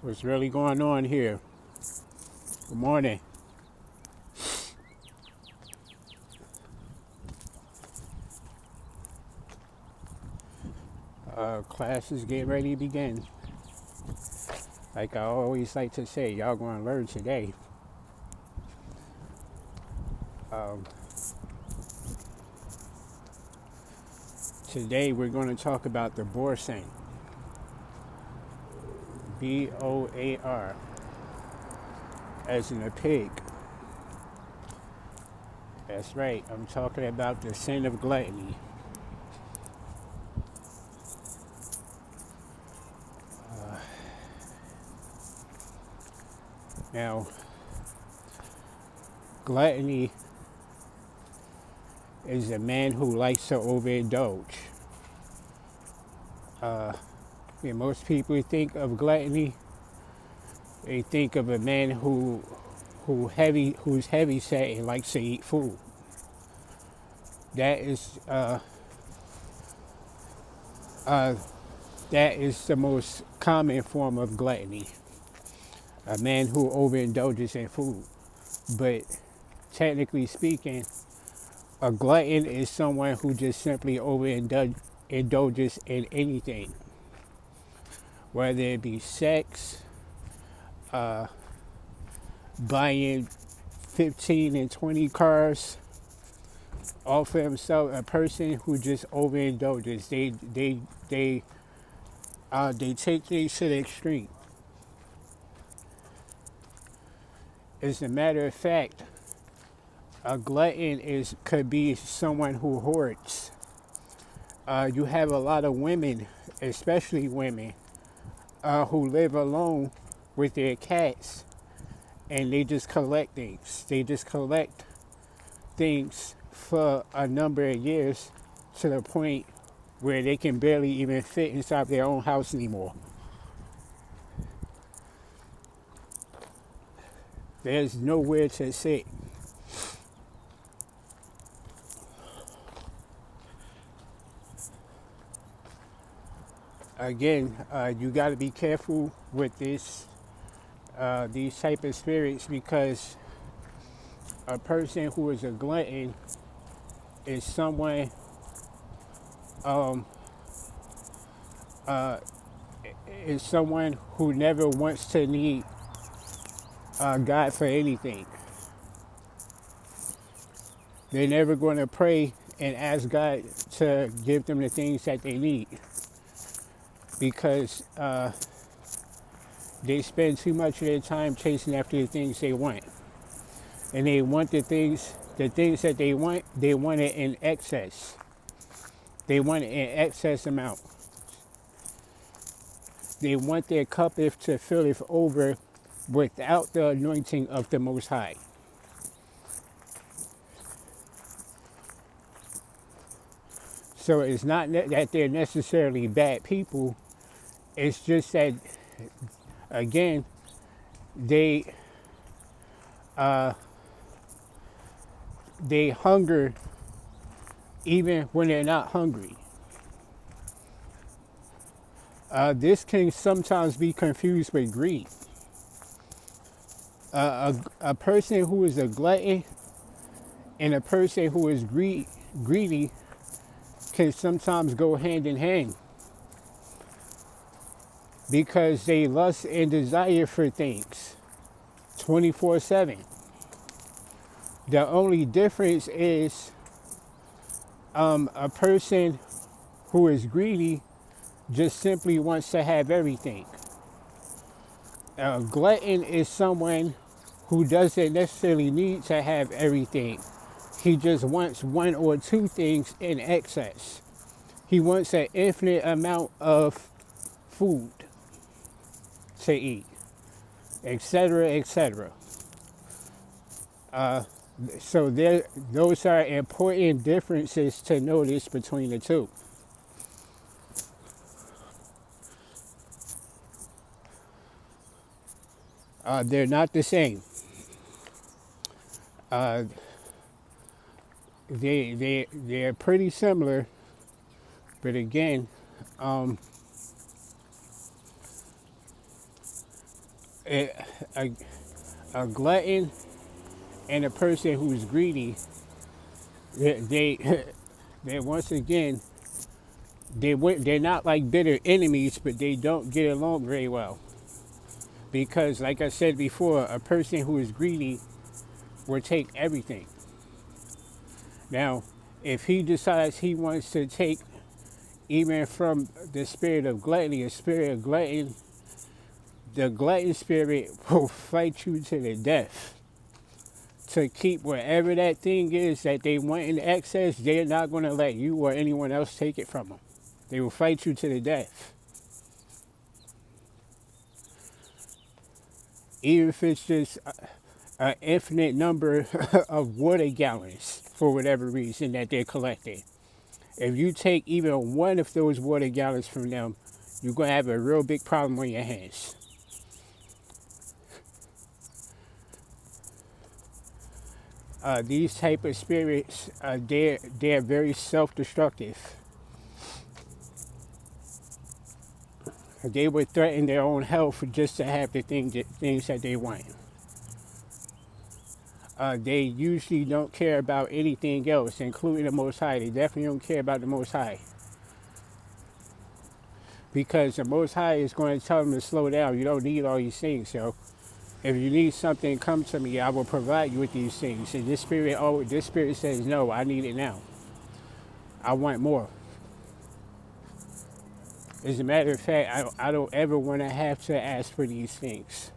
What's really going on here? Good morning. Classes get ready to begin. Like I always like to say, y'all going to learn today. Um, Today we're going to talk about the boar saint. B-O-A-R, as in a pig. That's right. I'm talking about the sin of gluttony. Now, gluttony is a man who likes to overindulge. When most people think of gluttony, they think of a man who's heavy set and likes to eat food. That is uh, that is the most common form of gluttony. A man who overindulges in food. But technically speaking, a glutton is someone who just simply overindulges in anything, whether it be sex, buying 15 and 20 cars, all for himself. A person who just overindulges. They take things to the extreme. As a matter of fact, a glutton could be someone who hoards. You have a lot of women, especially women, who live alone with their cats, and they just collect things. They just collect things for a number of years to the point where they can barely even fit inside their own house anymore. There's nowhere to sit. Again, you got to be careful with these type of spirits, because a person who is a glutton is someone um, uh, is someone who never wants to need God for anything. They're never going to pray and ask God to give them the things that they need, because they spend too much of their time chasing after the things they want. And they want the things that they want it in excess. They want it in excess amount. They want their cup to fill it over without the anointing of the Most High. So it's not that they're necessarily bad people. It's just that, again, they they hunger even when they're not hungry. This can sometimes be confused with greed. A person who is a glutton and a person who is greedy can sometimes go hand in hand, because they lust and desire for things 24/7. The only difference is a person who is greedy just simply wants to have everything. A glutton is someone who doesn't necessarily need to have everything. He just wants one or two things in excess. He wants an infinite amount of food to eat, etc., etc. So those are important differences to notice between the two. They're not the same. Uh, they're pretty similar, but again, A, a, a glutton and a person who's greedy, they they once again they're not like bitter enemies, but they don't get along very well. Because, like I said before, a person who is greedy will take everything. Now, if he decides he wants to take even from the spirit of gluttony, a spirit of glutton, the glutton spirit will fight you to the death. To keep whatever that thing is that they want in excess, they're not going to let you or anyone else take it from them. They will fight you to the death. Even if it's just an infinite number of water gallons for whatever reason that they're collecting. If you take even one of those water gallons from them, you're going to have a real big problem on your hands. These type of spirits, they're very self-destructive. They would threaten their own health just to have the things that they want. They usually don't care about anything else, including the Most High. They definitely don't care about the Most High. Because the Most High is going to tell them to slow down. You don't need all these things. So if you need something, come to me. I will provide you with these things. And this spirit says, no, I need it now. I want more. As a matter of fact, I don't ever want to have to ask for these things.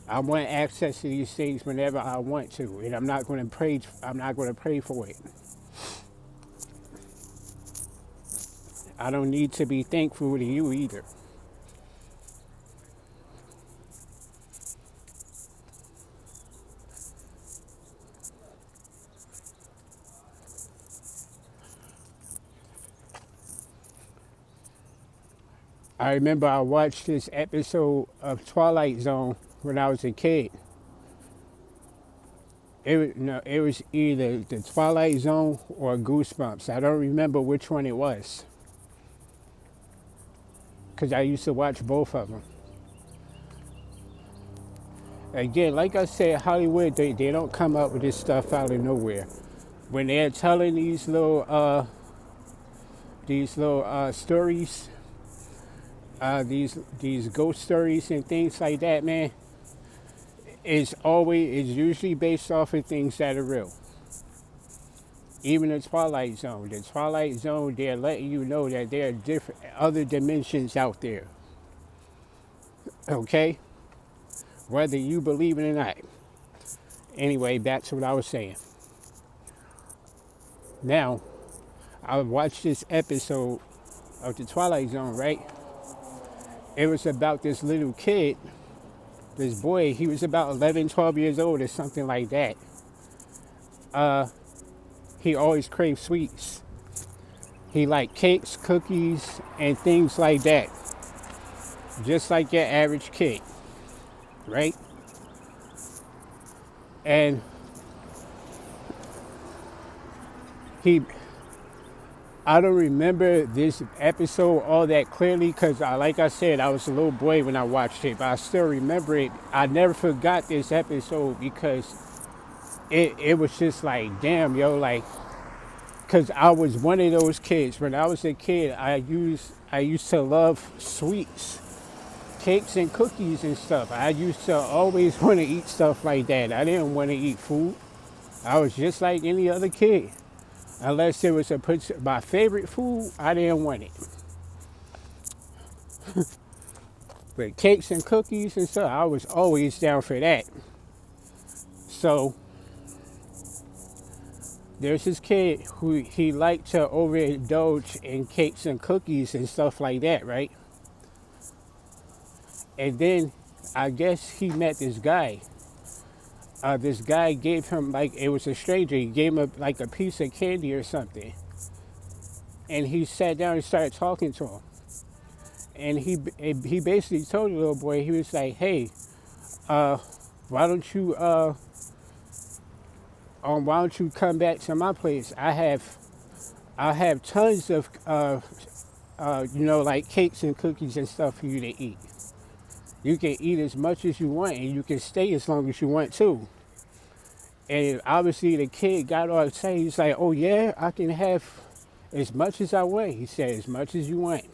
I want access to these things whenever I want to, and I'm not going to pray. I'm not going to pray for it. I don't need to be thankful to you either. I remember I watched this episode of Twilight Zone when I was a kid. It was either the Twilight Zone or Goosebumps. I don't remember which one it was, because I used to watch both of them. Again, like I said, Hollywood, they don't come up with this stuff out of nowhere. When they're telling these little stories, these ghost stories and things like that, man, it's usually based off of things that are real. Even the Twilight Zone. The Twilight Zone, they're letting you know that there are different other dimensions out there. Okay? Whether you believe it or not. Anyway, that's what I was saying. Now, I watched this episode of the Twilight Zone, right? It was about this little kid, this boy. He was about 11, 12 years old or something like that. He always craved sweets. He liked cakes, cookies, and things like that. Just like your average kid, right? And I don't remember this episode all that clearly because, like I said, I was a little boy when I watched it, but I still remember it. I never forgot this episode because it was just like, damn, yo, like, because I was one of those kids. When I was a kid, I used to love sweets, cakes and cookies and stuff. I used to always want to eat stuff like that. I didn't want to eat food. I was just like any other kid. Unless it was my favorite food, I didn't want it. But cakes and cookies and stuff, I was always down for that. So there's this kid who he liked to overindulge in cakes and cookies and stuff like that, right? And then I guess he met this guy. This guy gave him, like, it was a stranger. He gave him like a piece of candy or something. And he sat down and started talking to him. And he basically told the little boy, he was like, hey, why don't you come back to my place? I have tons of like cakes and cookies and stuff for you to eat. You can eat as much as you want and you can stay as long as you want too. And obviously the kid got all excited. He's like, oh yeah, I can have as much as I want. He said, as much as you want.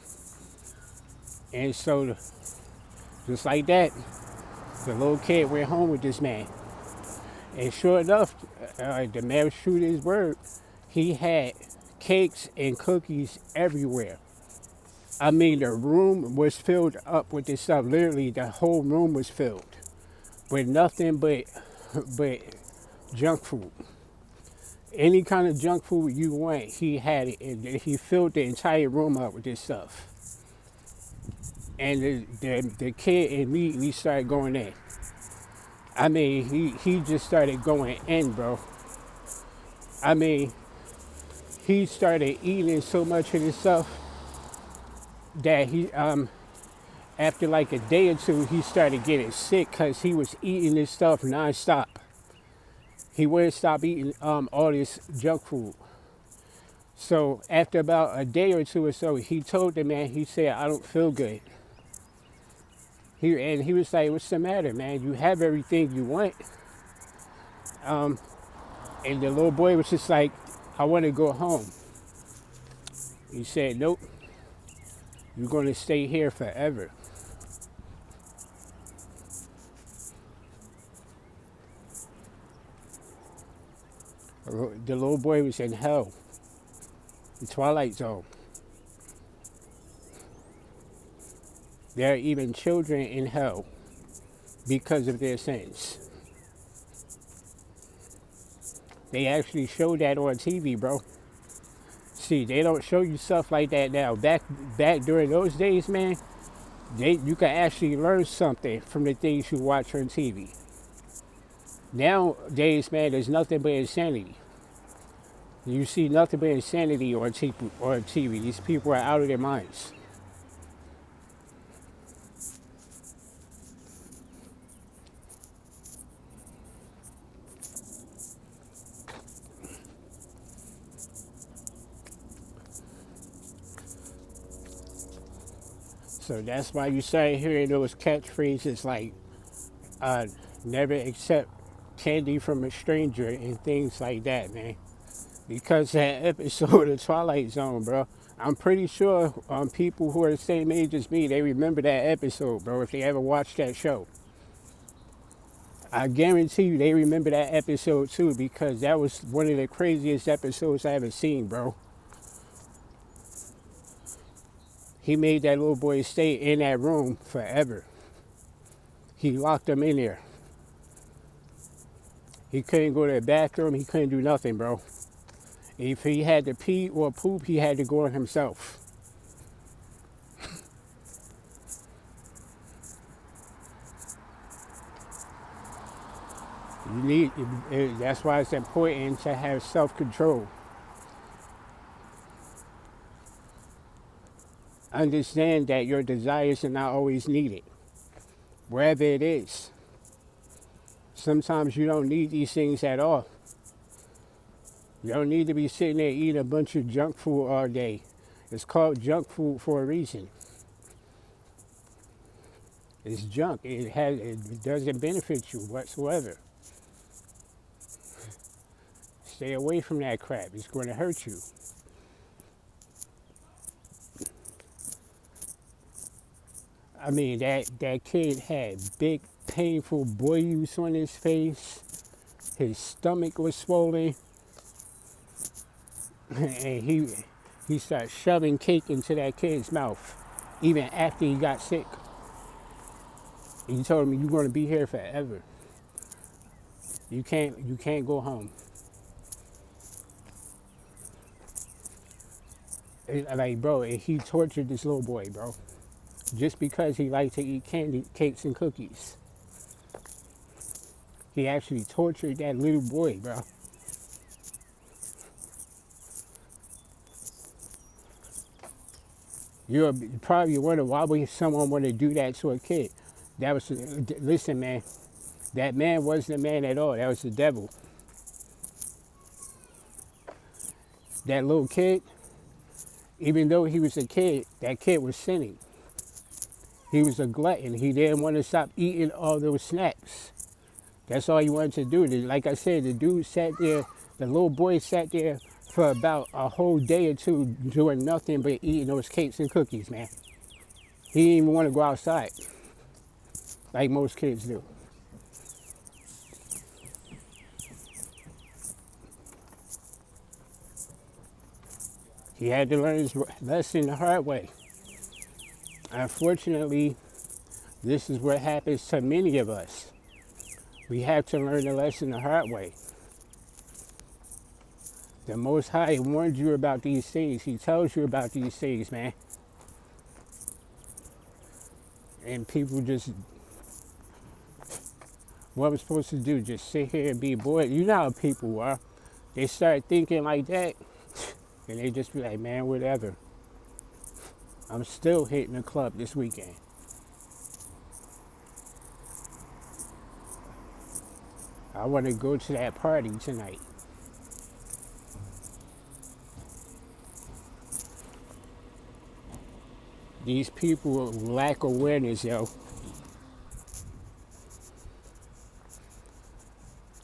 And so just like that, the little kid went home with this man. And sure enough, the man was true to his word. He had cakes and cookies everywhere. I mean, the room was filled up with this stuff. Literally, the whole room was filled with nothing but junk food. Any kind of junk food you want, he had it. And he filled the entire room up with this stuff. And the kid immediately started going in. I mean, he just started going in, bro. I mean, he started eating so much of this stuff that after like a day or two, he started getting sick because he was eating this stuff nonstop. He wouldn't stop eating all this junk food. So after about a day or two or so, he told the man, he said, I don't feel good. And he was like, what's the matter, man? You have everything you want. And the little boy was just like, I want to go home. He said, nope, you're going to stay here forever. The little boy was in hell, the Twilight Zone. There are even children in hell because of their sins. They actually show that on TV, bro. See, they don't show you stuff like that now. Back during those days, man, you can actually learn something from the things you watch on TV. Nowadays, man, there's nothing but insanity. You see nothing but insanity on TV. These people are out of their minds. So that's why you start hearing those catchphrases like, never accept candy from a stranger and things like that, man. Because that episode of Twilight Zone, bro, I'm pretty sure people who are the same age as me, they remember that episode, bro, if they ever watched that show. I guarantee you they remember that episode too, because that was one of the craziest episodes I ever seen, bro. He made that little boy stay in that room forever. He locked him in there. He couldn't go to the bathroom. He couldn't do nothing, bro. If he had to pee or poop, he had to go on himself. That's why it's important to have self-control. Understand that your desires are not always needed, wherever it is. Sometimes you don't need these things at all. You don't need to be sitting there eating a bunch of junk food all day. It's called junk food for a reason. It's junk. It doesn't benefit you whatsoever. Stay away from that crap. It's going to hurt you. I mean, that kid had big, painful boils on his face. His stomach was swollen. And he started shoving cake into that kid's mouth, even after he got sick. He told him, you're going to be here forever. You can't go home. Like, bro, he tortured this little boy, bro. Just because he liked to eat candy, cakes, and cookies. He actually tortured that little boy, bro. You're probably wondering, why would someone want to do that to a kid? Listen, man, that man wasn't a man at all. That was the devil. That little kid, even though he was a kid, that kid was sinning. He was a glutton. He didn't want to stop eating all those snacks. That's all he wanted to do. Like I said, the dude sat there, the little boy sat there for about a whole day or two doing nothing but eating those cakes and cookies, man. He didn't even want to go outside like most kids do. He had to learn his lesson the hard way. Unfortunately, this is what happens to many of us. We have to learn the lesson the hard way. The Most High warned you about these things. He tells you about these things, man. And people just, what I'm supposed to do, just sit here and be bored. You know how people are. They start thinking like that, and they just be like, man, whatever. I'm still hitting the club this weekend. I want to go to that party tonight. These people lack awareness, yo.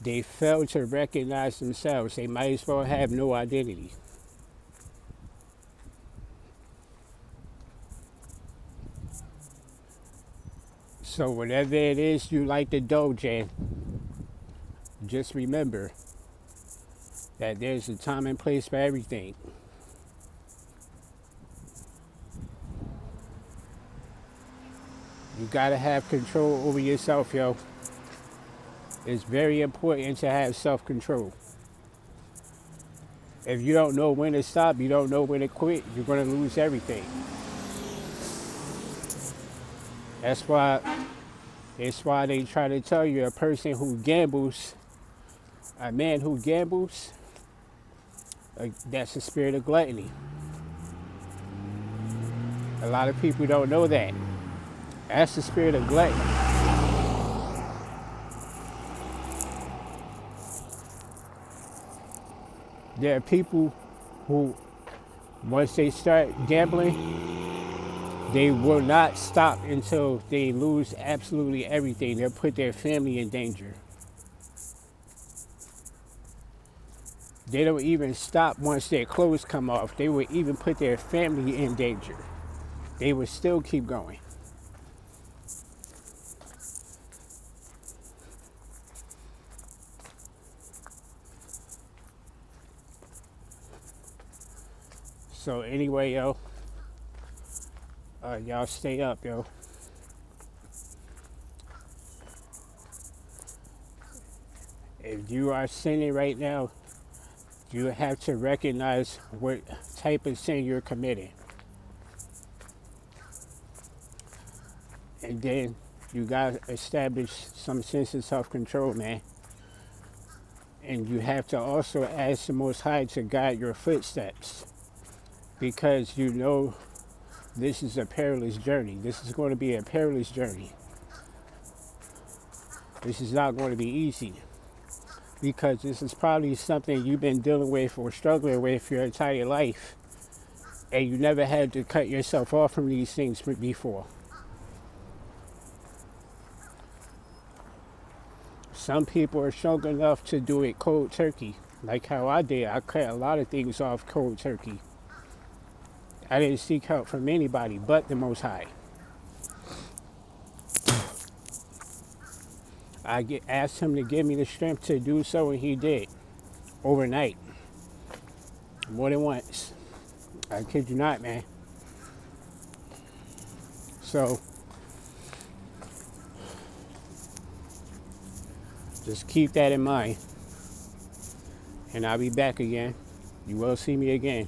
They fail to recognize themselves. They might as well have no identity. So whatever it is you like to doge in, just remember that there's a time and place for everything. You gotta have control over yourself, yo. It's very important to have self-control. If you don't know when to stop, you don't know when to quit, you're gonna lose everything. That's why they try to tell you a person who gambles, a man who gambles, that's the spirit of gluttony. A lot of people don't know that. That's the spirit of gluttony. There are people who, once they start gambling, they will not stop until they lose absolutely everything. They'll put their family in danger. They don't even stop once their clothes come off. They will even put their family in danger. They will still keep going. So anyway, yo, y'all stay up, yo. If you are sinning right now, you have to recognize what type of sin you're committing. And then you gotta establish some sense of self-control, man. And you have to also ask the Most High to guide your footsteps, because you know this is a perilous journey. This is going to be a perilous journey. This is not going to be easy, because this is probably something you've been dealing with or struggling with your entire life, and you never had to cut yourself off from these things before. Some people are strong enough to do it cold turkey, like how I did. I cut a lot of things off cold turkey. I didn't seek help from anybody but the Most High. I asked him to give me the strength to do so, and he did. Overnight. More than once. I kid you not, man. So, just keep that in mind. And I'll be back again. You will see me again.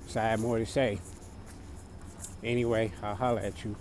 So I have more to say. Anyway, I'll holler at you.